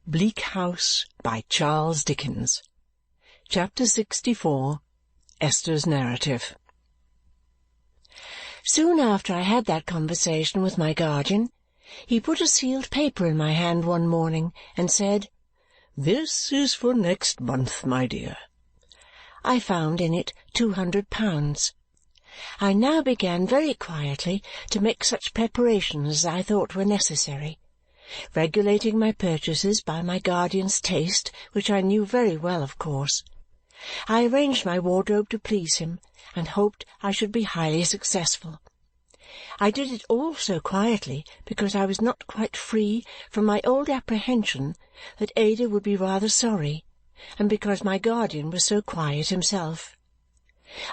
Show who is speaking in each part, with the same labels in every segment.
Speaker 1: Bleak House by Charles Dickens. Chapter 64. Esther's Narrative. Soon after I had that conversation with my guardian, he put a sealed paper in my hand one morning and said, "This is for next month, my dear." I found in it £200. I now began very quietly to make such preparations as I thought were necessary, regulating my purchases by my guardian's taste, which I knew very well, of course. I arranged my wardrobe to please him and hoped I should be highly successful. I did it all so quietly because I was not quite free from my old apprehension that Ada would be rather sorry, and because my guardian was so quiet himself.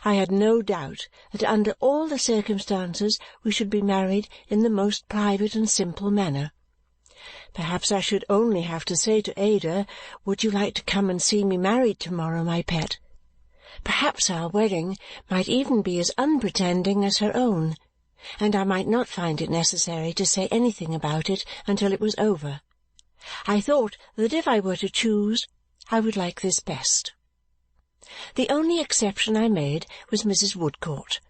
Speaker 1: I had no doubt that under all the circumstances we should be married in the most private and simple manner. Perhaps I should only have to say to Ada, "Would you like to come and see me married to-morrow, my pet?" Perhaps our wedding might even be as unpretending as her own, and I might not find it necessary to say anything about it until it was over. I thought that if I were to choose, I would like this best. The only exception I made was Mrs. Woodcourt.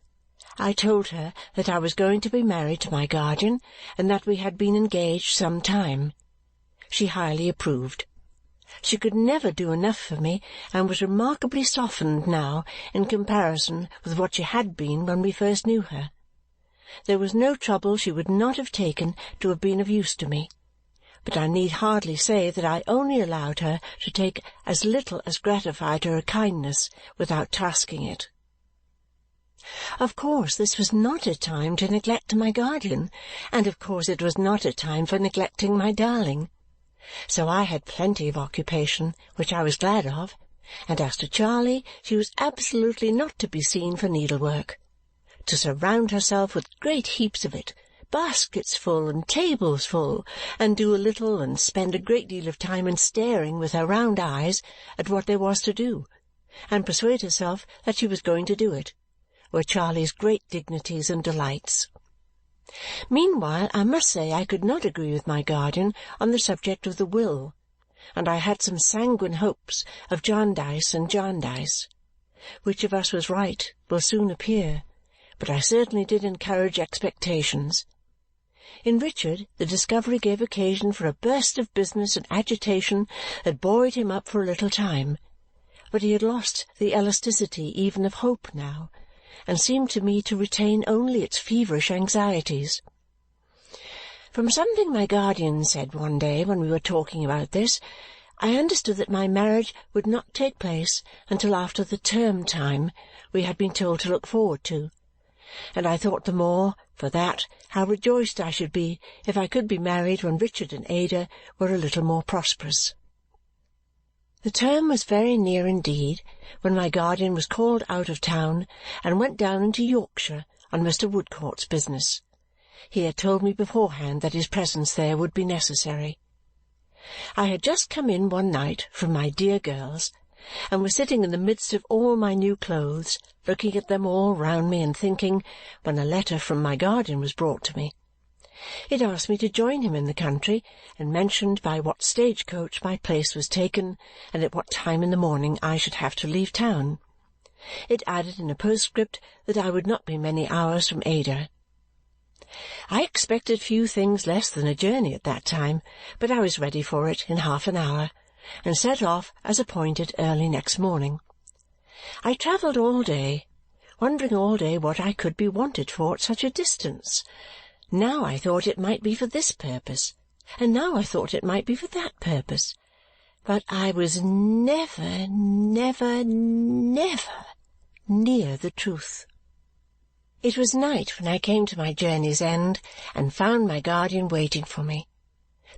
Speaker 1: I told her that I was going to be married to my guardian and that we had been engaged some time. She highly approved. She could never do enough for me and was remarkably softened now in comparison with what she had been when we first knew her. There was no trouble she would not have taken to have been of use to me, but I need hardly say that I only allowed her to take as little as gratified her kindness without tasking it. Of course this was not a time to neglect my guardian, and of course it was not a time for neglecting my darling. So I had plenty of occupation, which I was glad of, and as to Charley, she was absolutely not to be seen for needlework. To surround herself with great heaps of it, baskets full and tables full, and do a little and spend a great deal of time in staring with her round eyes at what there was to do, and persuade herself that she was going to do it, were Charley's great dignities and delights. Meanwhile, I must say I could not agree with my guardian on the subject of the will, and I had some sanguine hopes of Jarndyce and Jarndyce. Which of us was right will soon appear, but I certainly did encourage expectations. In Richard, the discovery gave occasion for a burst of business and agitation that buoyed him up for a little time, but he had lost the elasticity even of hope now, and seemed to me to retain only its feverish anxieties. From something my guardian said one day when we were talking about this, I understood that my marriage would not take place until after the term time we had been told to look forward to, and I thought the more, for that, how rejoiced I should be if I could be married when Richard and Ada were a little more prosperous. The term was very near indeed when my guardian was called out of town and went down into Yorkshire on Mr. Woodcourt's business. He had told me beforehand that his presence there would be necessary. I had just come in one night from my dear girl's, and was sitting in the midst of all my new clothes, looking at them all round me and thinking, when a letter from my guardian was brought to me. It asked me to join him in the country, and mentioned by what stage-coach my place was taken, and at what time in the morning I should have to leave town. It added in a postscript that I would not be many hours from Ada. I expected few things less than a journey at that time, but I was ready for it in half an hour, and set off as appointed early next morning. I travelled all day, wondering all day what I could be wanted for at such a distance. Now I thought it might be for this purpose, and now I thought it might be for that purpose. But I was never, never, never near the truth. It was night when I came to my journey's end and found my guardian waiting for me.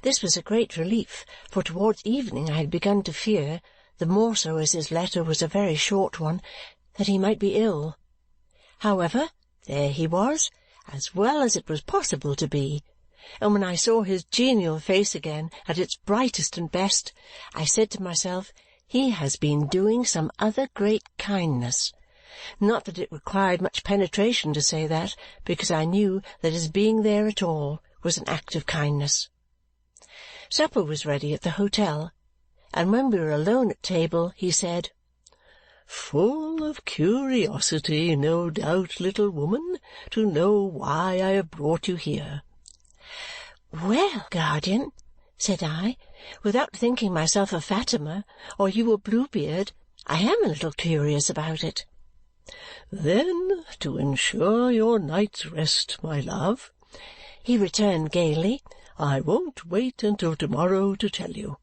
Speaker 1: This was a great relief, for towards evening I had begun to fear, the more so as his letter was a very short one, that he might be ill. However, there he was, as well as it was possible to be, and when I saw his genial face again at its brightest and best, I said to myself, "He has been doing some other great kindness." Not that it required much penetration to say that, because I knew that his being there at all was an act of kindness. Supper was ready at the hotel, and when we were alone at table, he said, "Full of curiosity, no doubt, little woman, to know why I have brought you here." "Well, guardian," said I, "without thinking myself a Fatima or you a Bluebeard, I am a little curious about it." "Then, to ensure your night's rest, my love," he returned gaily, "I won't wait until to-morrow to tell you.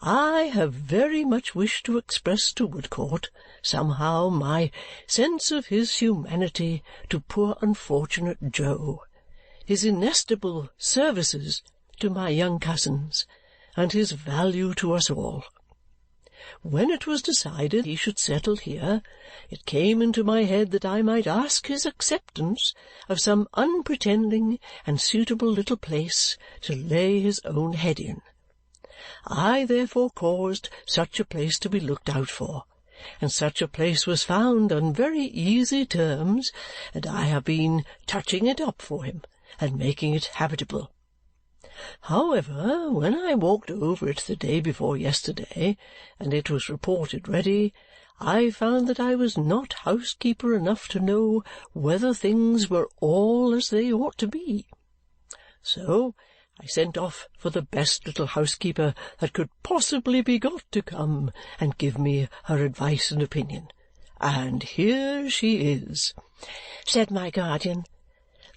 Speaker 1: I have very much wished to express to Woodcourt, somehow, my sense of his humanity to poor unfortunate Jo, his inestimable services to my young cousins, and his value to us all. When it was decided he should settle here, it came into my head that I might ask his acceptance of some unpretending and suitable little place to lay his own head in. I therefore caused such a place to be looked out for, and such a place was found on very easy terms, and I have been touching it up for him and making it habitable. However, when I walked over it the day before yesterday, and it was reported ready, I found that I was not housekeeper enough to know whether things were all as they ought to be. So I sent off for the best little housekeeper that could possibly be got to come and give me her advice and opinion. And here she is," said my guardian,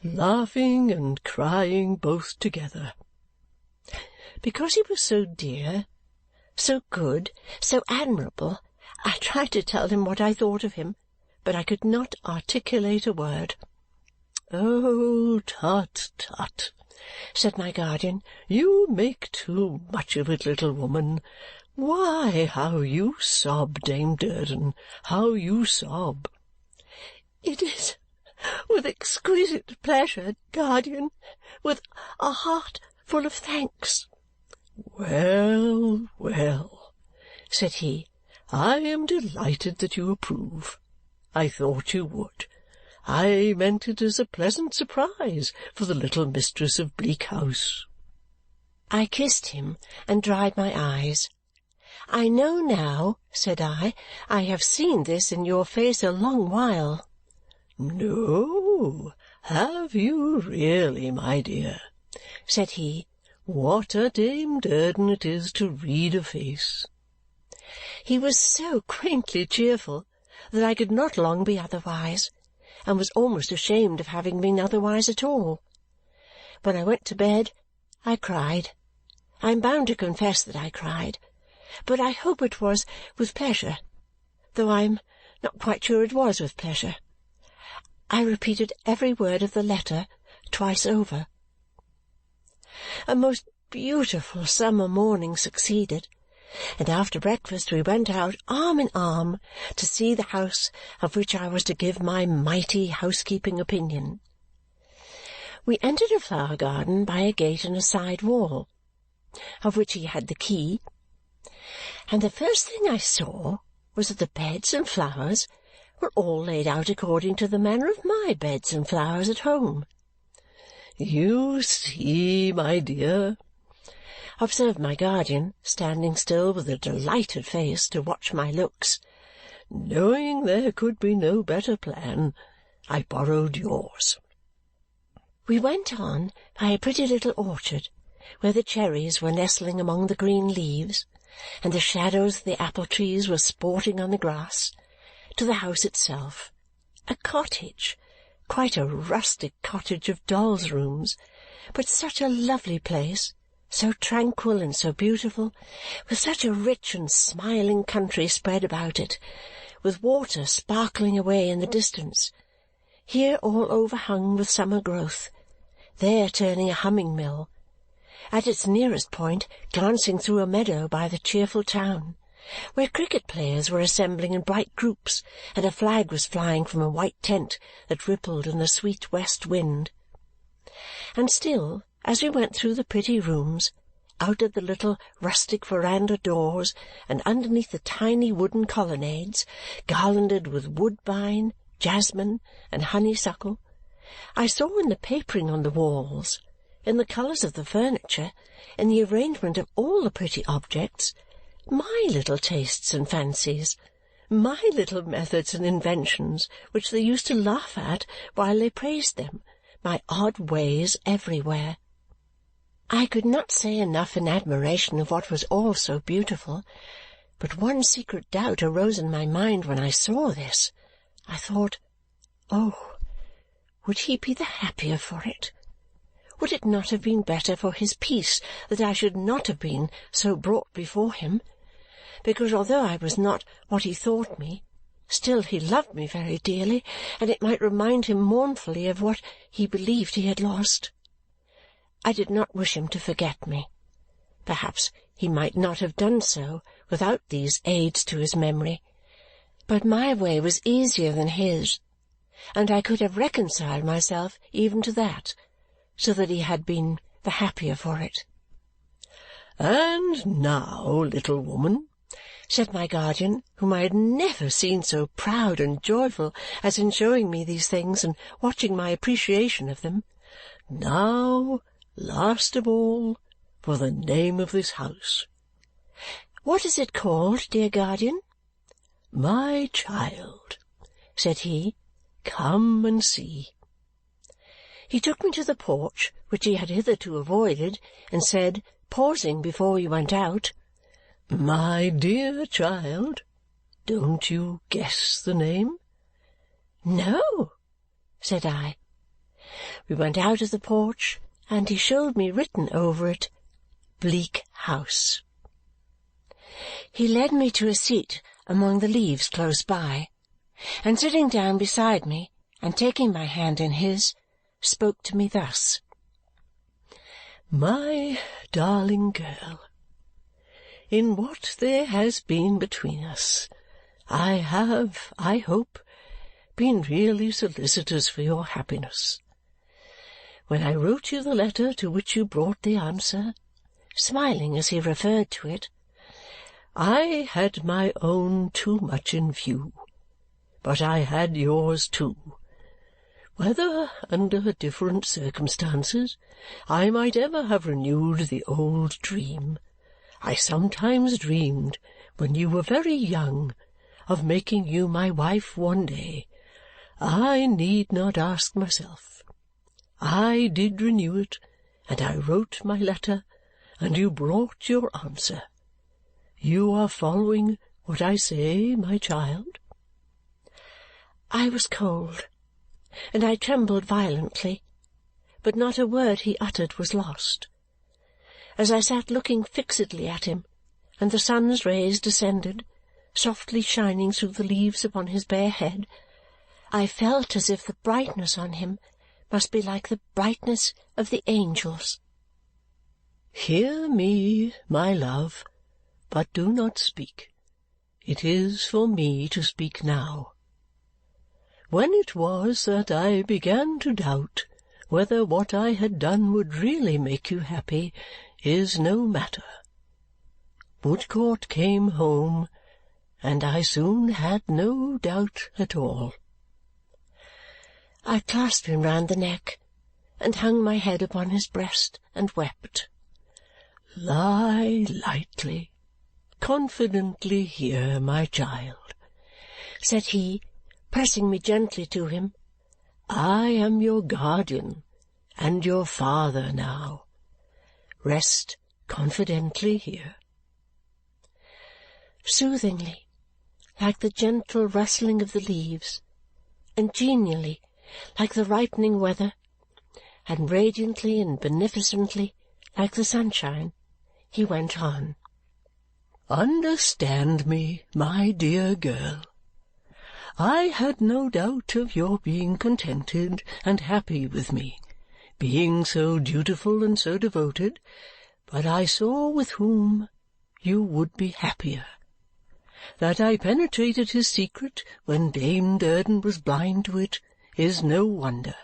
Speaker 1: "laughing and crying both together." Because he was so dear, so good, so admirable, I tried to tell him what I thought of him, but I could not articulate a word. "Oh, tut, tut!" said my guardian. "You make too much of it, little woman. Why, how you sob, Dame Durden, how you sob!" "It is with exquisite pleasure, guardian, with a heart full of thanks." "Well, well," said he, "I am delighted that you approve. I thought you would. I meant it as a pleasant surprise for the little mistress of Bleak House." I kissed him and dried my eyes. "I know now," said I have seen this in your face a long while." "No, have you really, my dear?" said he. "What a Dame Durden it is to read a face!" He was so quaintly cheerful that I could not long be otherwise, and was almost ashamed of having been otherwise at all. When I went to bed, I cried. I am bound to confess that I cried, but I hope it was with pleasure, though I am not quite sure it was with pleasure. I repeated every word of the letter twice over. A most beautiful summer morning succeeded, and after breakfast we went out arm in arm to see the house of which I was to give my mighty housekeeping opinion. We entered a flower garden by a gate in a side wall, of which he had the key, and the first thing I saw was that the beds and flowers were all laid out according to the manner of my beds and flowers at home. "You see, my dear," observed my guardian, standing still with a delighted face to watch my looks, "knowing there could be no better plan, I borrowed yours." We went on by a pretty little orchard where the cherries were nestling among the green leaves, and the shadows of the apple trees were sporting on the grass, to the house itself, a cottage, quite a rustic cottage of dolls' rooms, but such a lovely place, so tranquil and so beautiful, with such a rich and smiling country spread about it, with water sparkling away in the distance, here all overhung with summer growth, there turning a humming-mill, at its nearest point glancing through a meadow by the cheerful town, where cricket players were assembling in bright groups and a flag was flying from a white tent that rippled in the sweet west wind. And still, as we went through the pretty rooms, out at the little rustic veranda doors and underneath the tiny wooden colonnades garlanded with woodbine, jasmine, and honeysuckle, I saw in the papering on the walls, in the colours of the furniture, in the arrangement of all the pretty objects, my little tastes and fancies, my little methods and inventions which they used to laugh at while they praised them, my odd ways everywhere. I could not say enough in admiration of what was all so beautiful, but one secret doubt arose in my mind when I saw this. I thought, oh, would he be the happier for it? Would it not have been better for his peace that I should not have been so brought before him? Because although I was not what he thought me, still he loved me very dearly, and it might remind him mournfully of what he believed he had lost. I did not wish him to forget me. Perhaps he might not have done so without these aids to his memory, but my way was easier than his, and I could have reconciled myself even to that, so that he had been the happier for it. "And now, little woman," said my guardian, whom I had never seen so proud and joyful as in showing me these things and watching my appreciation of them, "now, last of all, for the name of this house." "What is it called, dear guardian?" "My child," said he, "come and see." He took me to the porch, which he had hitherto avoided, and said, pausing before we went out, "My dear child, don't you guess the name?" "No," said I. We went out of the porch, and he showed me written over it, Bleak House. He led me to a seat among the leaves close by, and sitting down beside me and taking my hand in his, spoke to me thus. "My darling girl, in what there has been between us, I have, I hope, been really solicitous for your happiness. When I wrote you the letter to which you brought the answer," smiling as he referred to it, "I had my own too much in view, but I had yours too. Whether, under different circumstances, I might ever have renewed the old dream, I sometimes dreamed, when you were very young, of making you my wife one day. I need not ask myself. I did renew it, and I wrote my letter, and you brought your answer. You are following what I say, my child?" I was cold, and I trembled violently, but not a word he uttered was lost. As I sat looking fixedly at him, and the sun's rays descended, softly shining through the leaves upon his bare head, I felt as if the brightness on him must be like the brightness of the angels. "Hear me, my love, but do not speak. It is for me to speak now. When it was that I began to doubt whether what I had done would really make you happy is no matter. Woodcourt came home, and I soon had no doubt at all." I clasped him round the neck and hung my head upon his breast and wept. "Lie lightly, confidently here, my child," said he, pressing me gently to him. "I am your guardian and your father now. Rest confidently here." Soothingly, like the gentle rustling of the leaves, and genially, like the ripening weather, and radiantly and beneficently, like the sunshine, he went on. "Understand me, my dear girl. I had no doubt of your being contented and happy with me, being so dutiful and so devoted, but I saw with whom you would be happier. That I penetrated his secret when Dame Durden was blind to it is no wonder,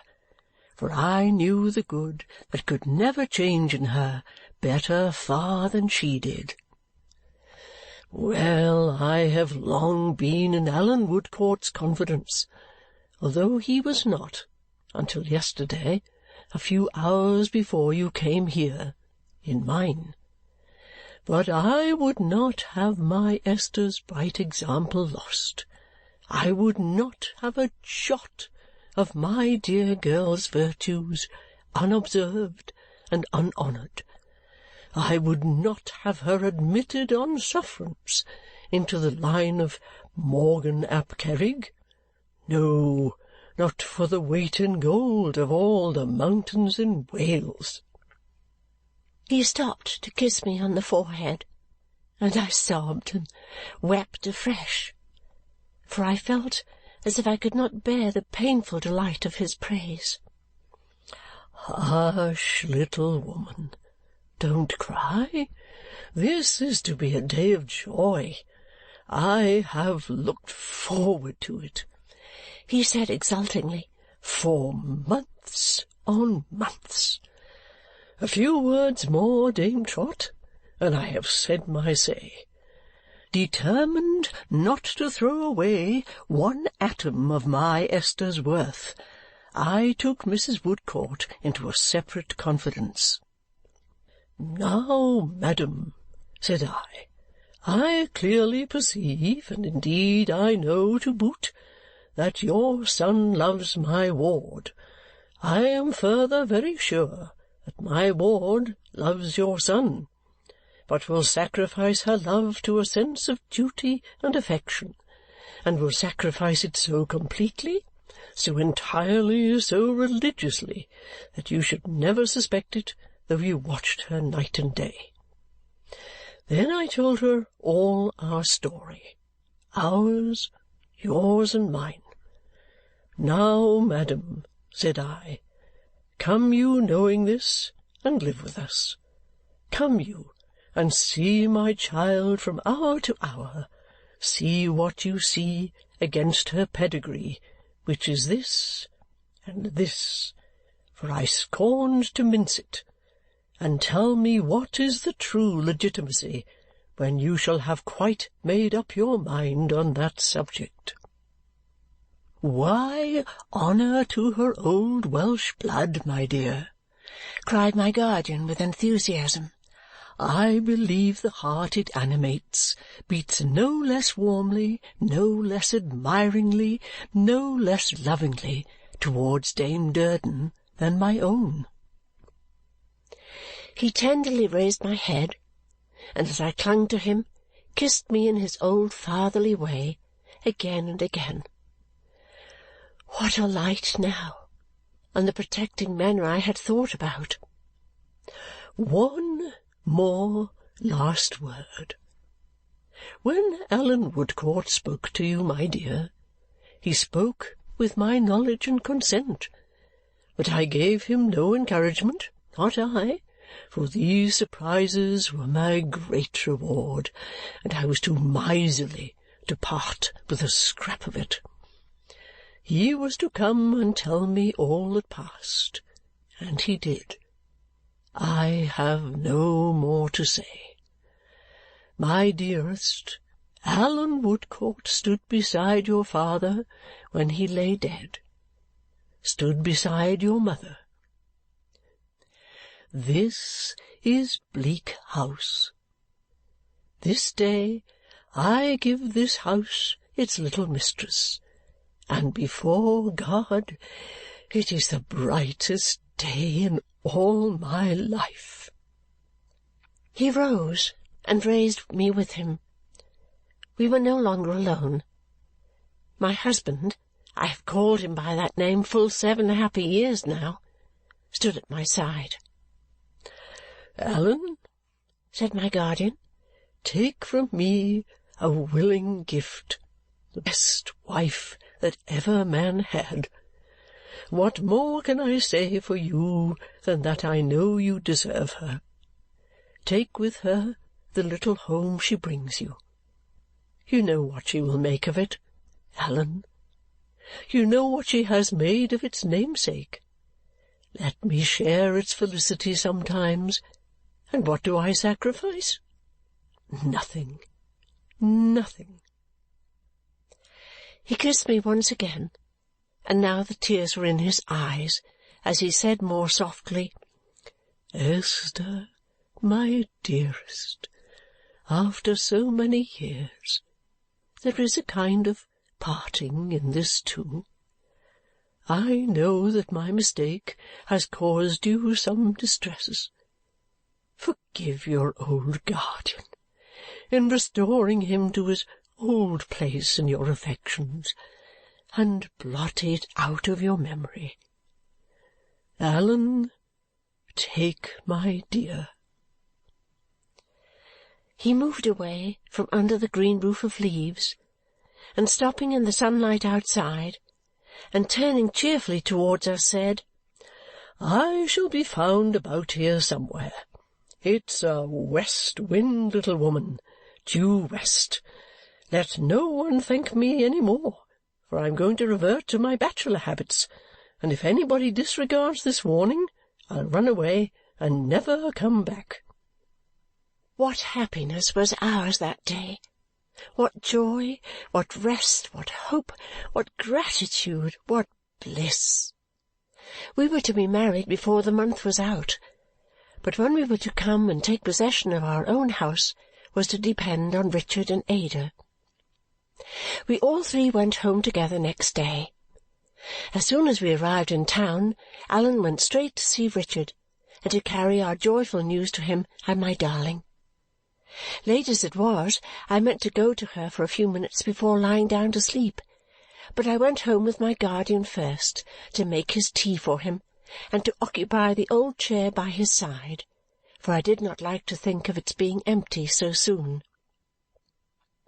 Speaker 1: for I knew the good that could never change in her better far than she did. Well, I have long been in Allan Woodcourt's confidence, although he was not, until yesterday,
Speaker 2: a few hours before you came here, in mine. But I would not have my Esther's bright example lost. I would not have a jot of my dear girl's virtues unobserved and unhonoured. I would not have her admitted on sufferance into the line of Morgan ap Kerrig. No, not for the weight in gold of all the mountains in Wales."
Speaker 1: He stopped to kiss me on the forehead, and I sobbed and wept afresh, for I felt as if I could not bear the painful delight of his praise.
Speaker 2: "Hush, little woman, don't cry. This is to be a day of joy. I have looked forward to it,"
Speaker 1: he said exultingly,
Speaker 2: "for months on months. A few words more, Dame Trot, and I have said my say. Determined not to throw away one atom of my Esther's worth, I took Mrs. Woodcourt into a separate confidence. "Now, madam," said I clearly perceive, and indeed I know to boot, that your son loves my ward. I am further very sure that my ward loves your son, but will sacrifice her love to a sense of duty and affection, and will sacrifice it so completely, so entirely, so religiously, that you should never suspect it, though you watched her night and day." Then I told her all our story, ours, yours, and mine. "Now, madam," said I, "come you knowing this, and live with us. Come you, and see my child from hour to hour. See what you see against her pedigree, which is this and this, for I scorned to mince it, and tell me what is the true legitimacy when you shall have quite made up your mind on that subject."
Speaker 1: "Why, honour to her old Welsh blood, my dear!" cried my guardian with enthusiasm.
Speaker 2: "I believe the heart it animates beats no less warmly, no less admiringly, no less lovingly towards Dame Durden than my own."
Speaker 1: He tenderly raised my head, and as I clung to him, kissed me in his old fatherly way again and again. What a light now on the protecting manner I had thought about!
Speaker 2: "One more last word. When Alan Woodcourt spoke to you, my dear, he spoke with my knowledge and consent, but I gave him no encouragement, not I, for these surprises were my great reward, and I was too miserly to part with a scrap of it. He was to come and tell me all that passed, and he did. I have no more to say. My dearest, Alan Woodcourt stood beside your father when he lay dead, stood beside your mother. This is Bleak House. This day I give this house its little mistress, and before God it is the brightest day in all my life."
Speaker 1: He rose and raised me with him. We were no longer alone. My husband, I have called him by that name full 7 happy years now, stood at my side.
Speaker 2: "Alan,"
Speaker 1: said my guardian,
Speaker 2: "take from me a willing gift, the best wife that ever man had. What more can I say for you than that I know you deserve her? Take with her the little home she brings you. You know what she will make of it, Alan. You know what she has made of its namesake. Let me share its felicity sometimes, and what do I sacrifice? Nothing, nothing."
Speaker 1: He kissed me once again, and now the tears were in his eyes, as he said more softly,
Speaker 2: "Esther, my dearest, after so many years, there is a kind of parting in this too. I know that my mistake has caused you some distresses. Forgive your old guardian in restoring him to his old place in your affections, and blot it out of your memory. Alan, take my dear."
Speaker 1: He moved away from under the green roof of leaves, and stopping in the sunlight outside, and turning cheerfully towards us, said,
Speaker 2: "I shall be found about here somewhere. It's a west wind, little woman, due west. Let no one thank me any more, for I am going to revert to my bachelor habits, and if anybody disregards this warning, I'll run away and never come back."
Speaker 1: What happiness was ours that day! What joy, what rest, what hope, what gratitude, what bliss! We were to be married before the month was out, but when we were to come and take possession of our own house was to depend on Richard and Ada. We all three went home together next day. As soon as we arrived in town, Alan went straight to see Richard and to carry our joyful news to him and my darling. Late as it was, I meant to go to her for a few minutes before lying down to sleep, but I went home with my guardian first to make his tea for him and to occupy the old chair by his side, for I did not like to think of its being empty so soon.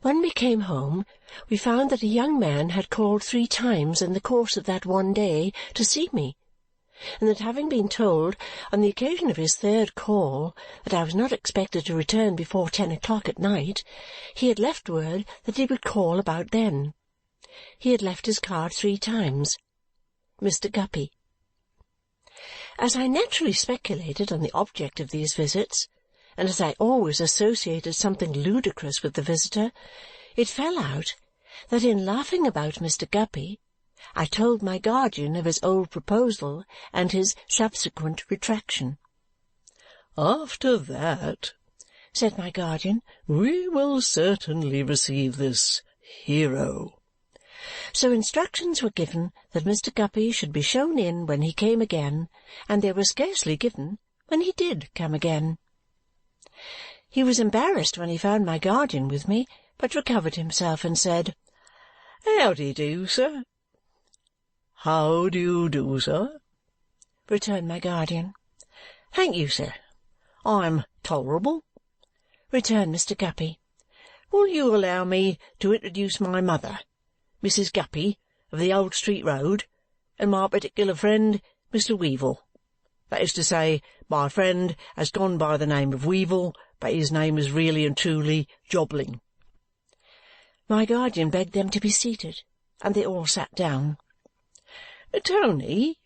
Speaker 1: When we came home, we found that a young man had called 3 times in the course of that one day to see me, and that having been told, on the occasion of his 3rd call, that I was not expected to return before 10 o'clock at night, he had left word that he would call about then. He had left his card 3 times. Mr. Guppy. As I naturally speculated on the object of these visits, and as I always associated something ludicrous with the visitor, it fell out that in laughing about Mr. Guppy, I told my guardian of his old proposal and his subsequent retraction.
Speaker 2: "After that,"
Speaker 1: said my guardian,
Speaker 2: "we will certainly receive this hero."
Speaker 1: So instructions were given that Mr. Guppy should be shown in when he came again, and they were scarcely given when he did come again. He was embarrassed when he found my guardian with me, but recovered himself and said,
Speaker 2: "How do you do, sir?" "How do you do, sir?"
Speaker 1: returned my guardian.
Speaker 2: "Thank you, sir. I'm tolerable,"
Speaker 1: returned Mr. Guppy.
Speaker 2: "Will you allow me to introduce my mother, Mrs. Guppy, of the Old Street Road, and my particular friend, Mr. Weevle. That is to say, my friend has gone by the name of Weevle, but his name is really and truly Jobling."
Speaker 1: My guardian begged them to be seated, and they all sat down.
Speaker 2: "Tony,"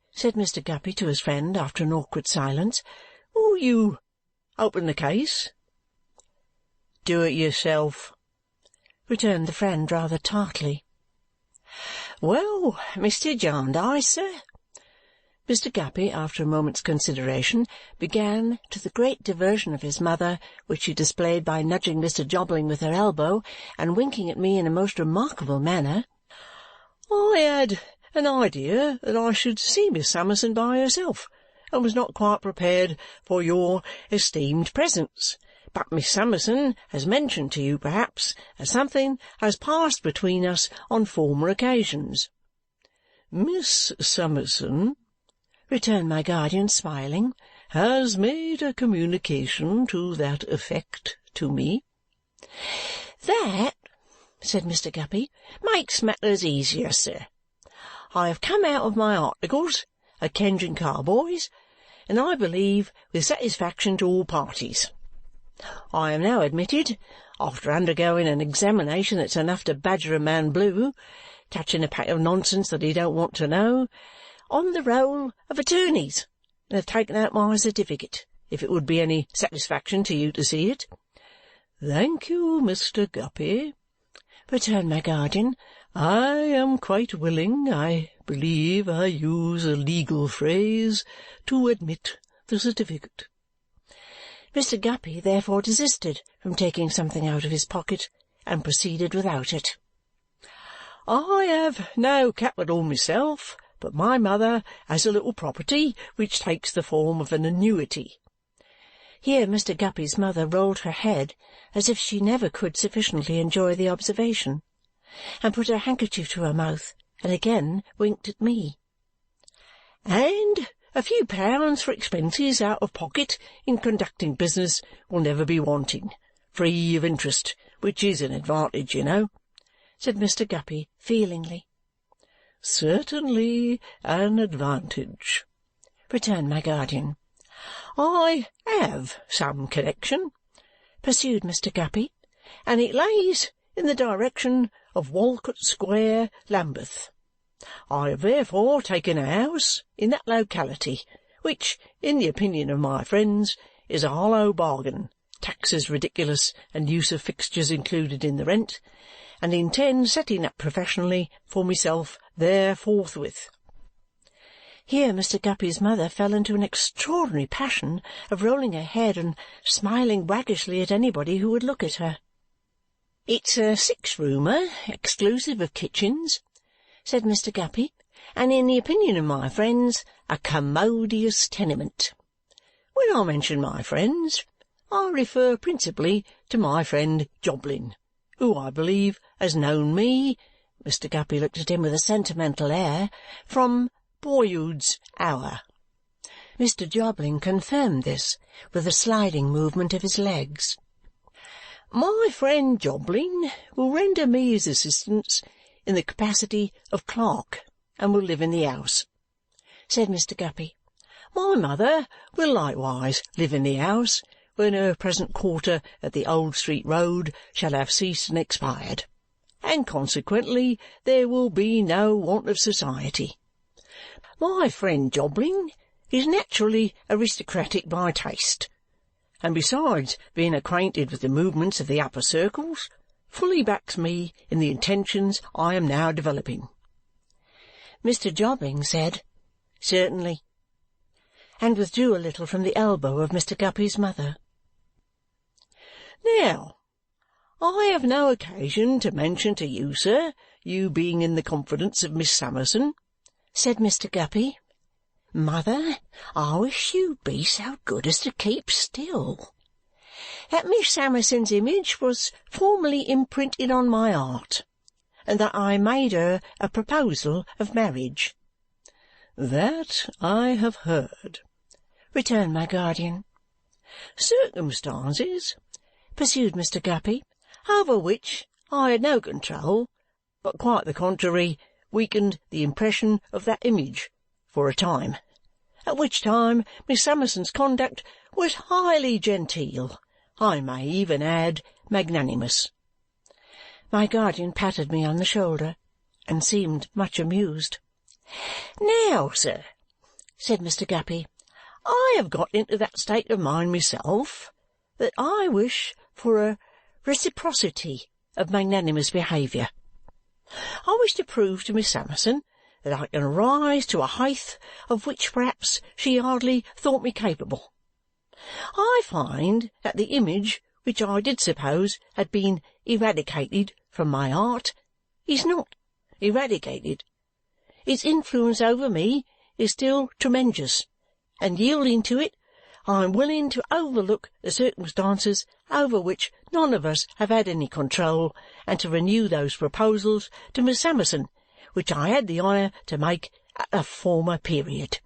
Speaker 2: said Mr. Guppy to his friend after an awkward silence, "will you open the case?" "Do it yourself," returned the friend rather tartly. "Well, Mr. Jarndyce, sir," Mr. Guppy, after a moment's consideration, began, to the great diversion of his mother, which she displayed by nudging Mr. Jobling with her elbow and winking at me in a most remarkable manner, "I had an idea that I should see Miss Summerson by herself, and was not quite prepared for your esteemed presence. But Miss Summerson has mentioned to you, perhaps, that something has passed between us on former occasions." "Miss Summerson," returned my guardian, smiling, "has made a communication to that effect to me."
Speaker 1: "That," said Mr. Guppy, "makes matters easier, sir. I have come out of my articles at Kenge and Carboy's, and I believe with satisfaction to all parties. I am now admitted, after undergoing an examination that's enough to badger a man blue, touching a pack of nonsense that he don't want to know, on the roll of attorneys, and have taken out my certificate, if it would be any satisfaction to you to see it."
Speaker 2: "Thank you, Mr. Guppy,"
Speaker 1: returned my guardian,
Speaker 2: I am quite willing, I believe I use a legal phrase, to admit the certificate."
Speaker 1: Mr. Guppy therefore desisted from taking something out of his pocket and proceeded without it.
Speaker 2: "I have no capital myself, but my mother has a little property which takes the form of an annuity."
Speaker 1: Here Mr. Guppy's mother rolled her head as if she never could sufficiently enjoy the observation, and put her handkerchief to her mouth, and again winked at me.
Speaker 2: "And a few pounds for expenses out of pocket in conducting business will never be wanting, free of interest, which is an advantage, you know,"
Speaker 1: said Mr. Guppy feelingly.
Speaker 2: "Certainly an advantage,"
Speaker 1: returned my guardian.
Speaker 2: "I have some connection,"
Speaker 1: pursued Mr. Guppy,
Speaker 2: "and it lays in the direction of Walcot Square, Lambeth. I have therefore taken a house in that locality, which, in the opinion of my friends, is a hollow bargain, taxes ridiculous, and use of fixtures included in the rent, and intend setting up professionally for myself there forthwith."
Speaker 1: Here Mr. Guppy's mother fell into an extraordinary passion of rolling her head and smiling waggishly at anybody who would look at her.
Speaker 2: "It's a 6-roomer, exclusive of kitchens,"
Speaker 1: said Mr. Guppy,
Speaker 2: "and in the opinion of my friends, a commodious tenement. When I mention my friends, I refer principally to my friend Jobling, who I believe has known me," Mr. Guppy looked at him with a sentimental air, "from boyhood's hour."
Speaker 1: Mr. Jobling confirmed this with a sliding movement of his legs.
Speaker 2: "My friend Jobling will render me his assistance in the capacity of clerk and will live in the house,"
Speaker 1: said Mr. Guppy.
Speaker 2: "My mother will likewise live in the house when her present quarter at the Old Street Road shall have ceased and expired, and consequently there will be no want of society. My friend Jobling is naturally aristocratic by taste, and besides being acquainted with the movements of the upper circles, fully backs me in the intentions I am now developing."
Speaker 1: Mr. Jobling said, "Certainly," and withdrew a little from the elbow of Mr. Guppy's mother.
Speaker 2: "Now, I have no occasion to mention to you, sir, you being in the confidence of Miss Summerson,"
Speaker 1: said Mr. Guppy. "Mother, I wish you'd be so good as to keep still. That Miss Summerson's image was formerly imprinted on my heart, and that I made her a proposal of marriage."
Speaker 2: "That I have heard,"
Speaker 1: returned my guardian.
Speaker 2: "Circumstances,"
Speaker 1: pursued Mr. Guppy,
Speaker 2: "over which I had no control, but quite the contrary, weakened the impression of that image for a time, at which time Miss Summerson's conduct was highly genteel, I may even add magnanimous."
Speaker 1: My guardian patted me on the shoulder and seemed much amused.
Speaker 2: "Now, sir,"
Speaker 1: said Mr. Guppy,
Speaker 2: "I have got into that state of mind myself that I wish for a reciprocity of magnanimous behaviour. I wish to prove to Miss Summerson that I can rise to a height of which perhaps she hardly thought me capable. I find that the image which I did suppose had been eradicated from my heart is not eradicated. Its influence over me is still tremendous, and yielding to it, I am willing to overlook the circumstances over which none of us have had any control, and to renew those proposals to Miss Summerson which I had the honour to make at a former period.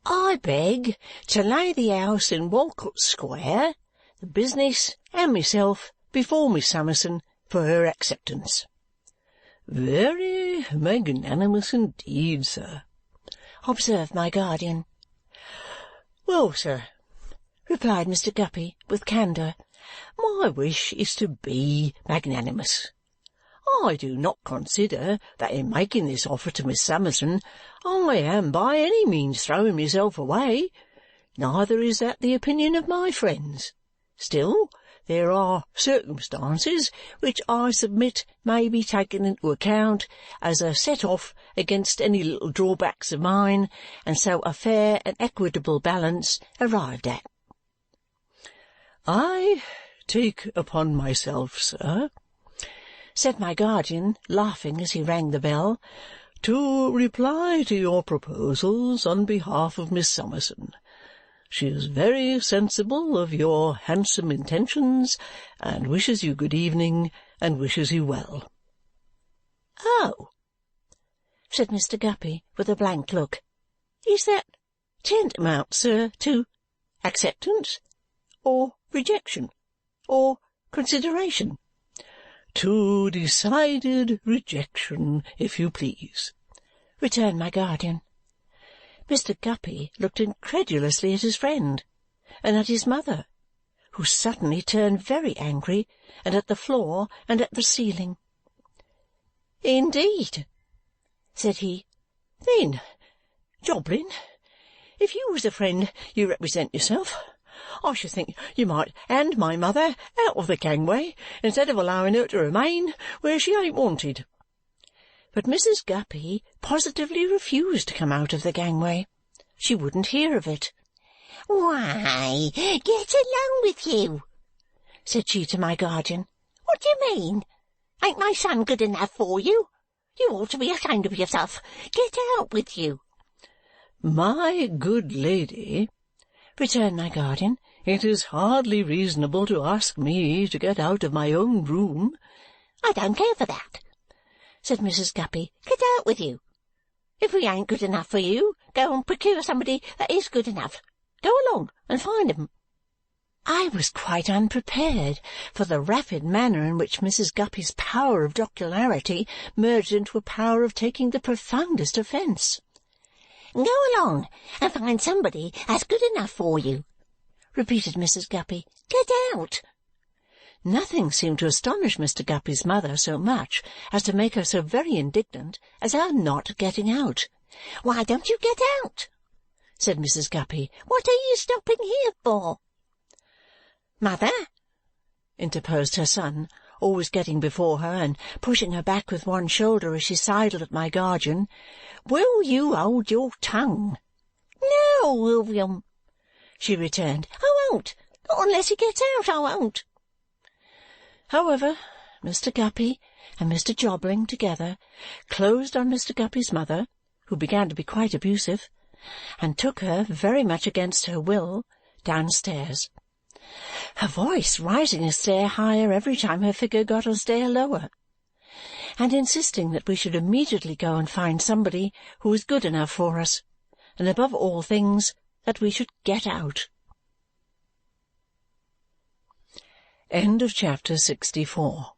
Speaker 2: I beg to lay the house in Walcot Square, the business, and myself before Miss Summerson for her acceptance." "Very magnanimous indeed, sir,"
Speaker 1: observed my guardian.
Speaker 2: "Well, sir,"
Speaker 1: replied Mr. Guppy with candour,
Speaker 2: "my wish is to be magnanimous. I do not consider that in making this offer to Miss Summerson I am by any means throwing myself away, neither is that the opinion of my friends. Still,
Speaker 1: there are circumstances which I submit may be taken into account as a set-off against any little drawbacks of mine, and so a fair and equitable balance arrived at."
Speaker 2: "I take upon myself, sir,"
Speaker 1: said my guardian, laughing as he rang the bell,
Speaker 2: "to reply to your proposals on behalf of Miss Summerson. She is very sensible of your handsome intentions, and wishes you good evening, and wishes you well."
Speaker 1: "Oh!" said Mr. Guppy with a blank look. "Is that tantamount, sir, to acceptance, or rejection, or consideration?"
Speaker 2: "To decided rejection, if you please,"
Speaker 1: returned my guardian. Mr. Guppy looked incredulously at his friend, and at his mother, who suddenly turned very angry, and at the floor, and at the ceiling. "Indeed?" said he. "Then, Jobling, if you was the friend you represent yourself, I should think you might hand my mother out of the gangway instead of allowing her to remain where she ain't wanted." But Mrs. Guppy positively refused to come out of the gangway. She wouldn't hear of it.
Speaker 3: "Why, get along with you,"
Speaker 1: said she to my guardian.
Speaker 3: "What do you mean? Ain't my son good enough for you? You ought to be ashamed of yourself. Get out with you."
Speaker 2: "My good lady,"
Speaker 1: returned my guardian,
Speaker 2: "it is hardly reasonable to ask me to get out of my own room."
Speaker 3: "I don't care for that,"
Speaker 1: said Mrs. Guppy.
Speaker 3: "Get out with you. If we ain't good enough for you, go and procure somebody that is good enough. Go along and find 'em."
Speaker 1: I was quite unprepared for the rapid manner in which Mrs. Guppy's power of jocularity merged into a power of taking the profoundest offence.
Speaker 3: "Go along and find somebody that's good enough for you,"
Speaker 1: repeated Mrs. Guppy.
Speaker 3: "Get out."
Speaker 1: Nothing seemed to astonish Mr. Guppy's mother so much as to make her so very indignant as our not getting out.
Speaker 3: "Why don't you get out?"
Speaker 1: said Mrs. Guppy.
Speaker 3: "What are you stopping here for?"
Speaker 1: "Mother," interposed her son, always getting before her and pushing her back with one shoulder as she sidled at my guardian, "will you hold your tongue?"
Speaker 3: "No, William,"
Speaker 1: she returned.
Speaker 3: "I won't. Not unless he gets out, I won't."
Speaker 1: However, Mr. Guppy and Mr. Jobling together closed on Mr. Guppy's mother, who began to be quite abusive, and took her, very much against her will, downstairs, her voice rising a stair higher every time her figure got a stair lower, and insisting that we should immediately go and find somebody who was good enough for us, and above all things that we should get out. End of chapter 64.